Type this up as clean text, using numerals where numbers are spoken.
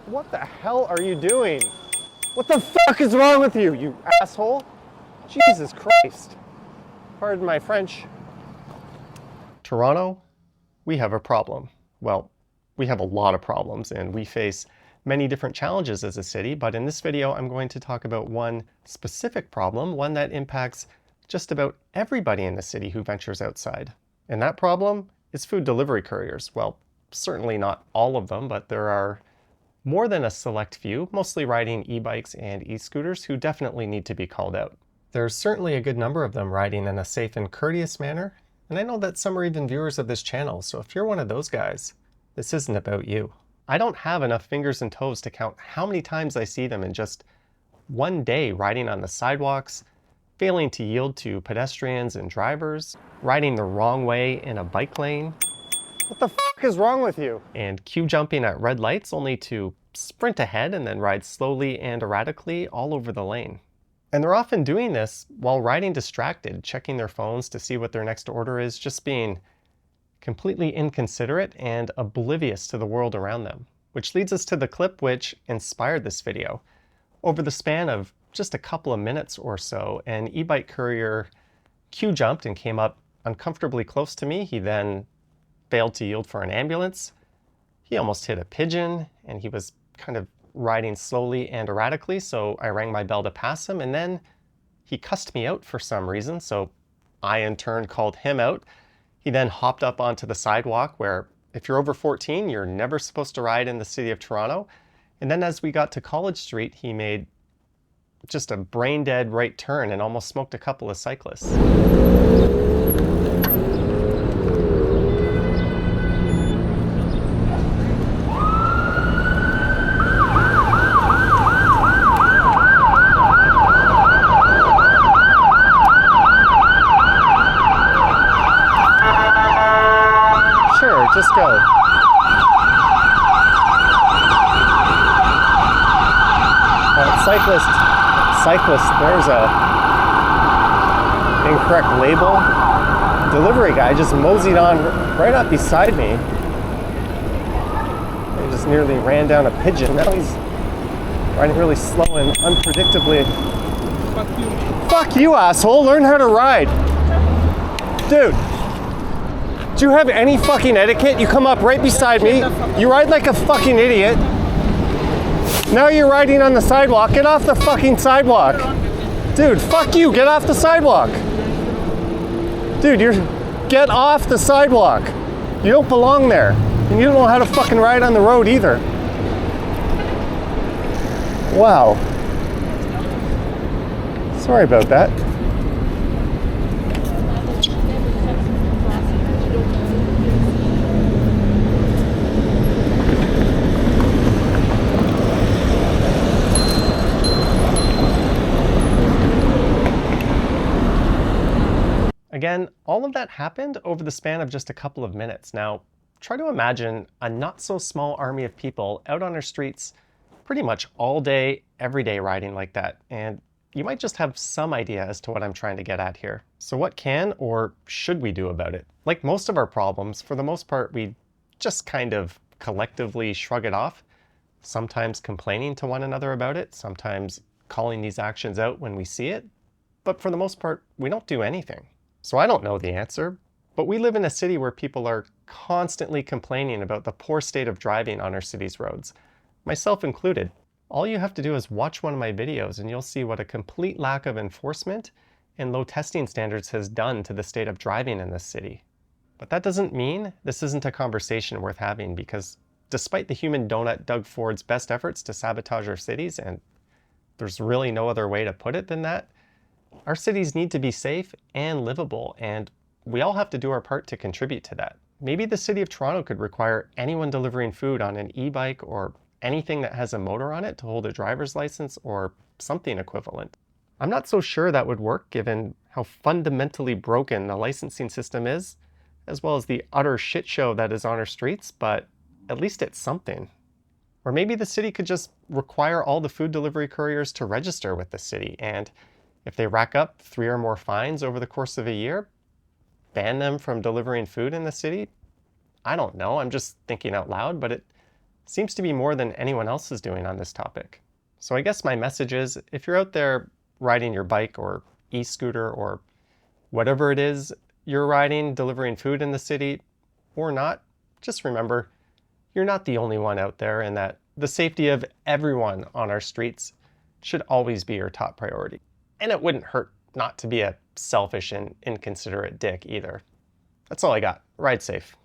What the hell are you doing? What the fuck is wrong with you, you asshole? Jesus Christ. Pardon my French. Toronto, we have a problem. Well, we have a lot of problems and we face many different challenges as a city, but in this video I'm going to talk about one specific problem, one that impacts just about everybody in the city who ventures outside. And that problem is food delivery couriers. Well, certainly not all of them, but there are more than a select few, mostly riding e-bikes and e-scooters, who definitely need to be called out. There's certainly a good number of them riding in a safe and courteous manner, and I know that some are even viewers of this channel, so if you're one of those guys, this isn't about you. I don't have enough fingers and toes to count how many times I see them in just one day riding on the sidewalks, failing to yield to pedestrians and drivers, riding the wrong way in a bike lane. What the fuck is wrong with you? And queue jumping at red lights only to sprint ahead and then ride slowly and erratically all over the lane. And they're often doing this while riding distracted, checking their phones to see what their next order is, just being completely inconsiderate and oblivious to the world around them. Which leads us to the clip which inspired this video. Over the span of just a couple of minutes or so, an e-bike courier queue jumped and came up uncomfortably close to me. He then failed to yield for an ambulance. He almost hit a pigeon, and he was kind of riding slowly and erratically, so I rang my bell to pass him, and then he cussed me out for some reason, so I in turn called him out. He then hopped up onto the sidewalk where, if you're over 14, you're never supposed to ride in the city of Toronto. And then as we got to College Street, he made just a brain-dead right turn and almost smoked a couple of cyclists. Just go. Cyclist, there's a incorrect label. Delivery guy just moseyed on right up beside me. He just nearly ran down a pigeon. Now he's riding really slow and unpredictably. Fuck you. Fuck you, asshole. Learn how to ride. Dude. Do you have any fucking etiquette? You come up right beside me, you ride like a fucking idiot. Now you're riding on the sidewalk. Get off the fucking sidewalk. Dude, fuck you, get off the sidewalk. Dude, get off the sidewalk. You don't belong there. And you don't know how to fucking ride on the road either. Wow. Sorry about that. Again, all of that happened over the span of just a couple of minutes. Now, try to imagine a not so small army of people out on our streets pretty much all day, every day riding like that. And you might just have some idea as to what I'm trying to get at here. So what can or should we do about it? Like most of our problems, for the most part, we just kind of collectively shrug it off, sometimes complaining to one another about it, sometimes calling these actions out when we see it. But for the most part, we don't do anything. So I don't know the answer, but we live in a city where people are constantly complaining about the poor state of driving on our city's roads, myself included. All you have to do is watch one of my videos and you'll see what a complete lack of enforcement and low testing standards has done to the state of driving in this city. But that doesn't mean this isn't a conversation worth having, because despite the human donut Doug Ford's best efforts to sabotage our cities, and there's really no other way to put it than that, our cities need to be safe and livable, and we all have to do our part to contribute to that. Maybe the city of Toronto could require anyone delivering food on an e-bike or anything that has a motor on it to hold a driver's license or something equivalent. I'm not so sure that would work given how fundamentally broken the licensing system is, as well as the utter shit show that is on our streets, but at least it's something. Or maybe the city could just require all the food delivery couriers to register with the city, and if they rack up 3 or more fines over the course of a year, ban them from delivering food in the city? I don't know, I'm just thinking out loud, but it seems to be more than anyone else is doing on this topic. So I guess my message is, if you're out there riding your bike or e-scooter or whatever it is you're riding, delivering food in the city or not, just remember, you're not the only one out there, and that the safety of everyone on our streets should always be your top priority. And it wouldn't hurt not to be a selfish and inconsiderate dick either. That's all I got. Ride safe.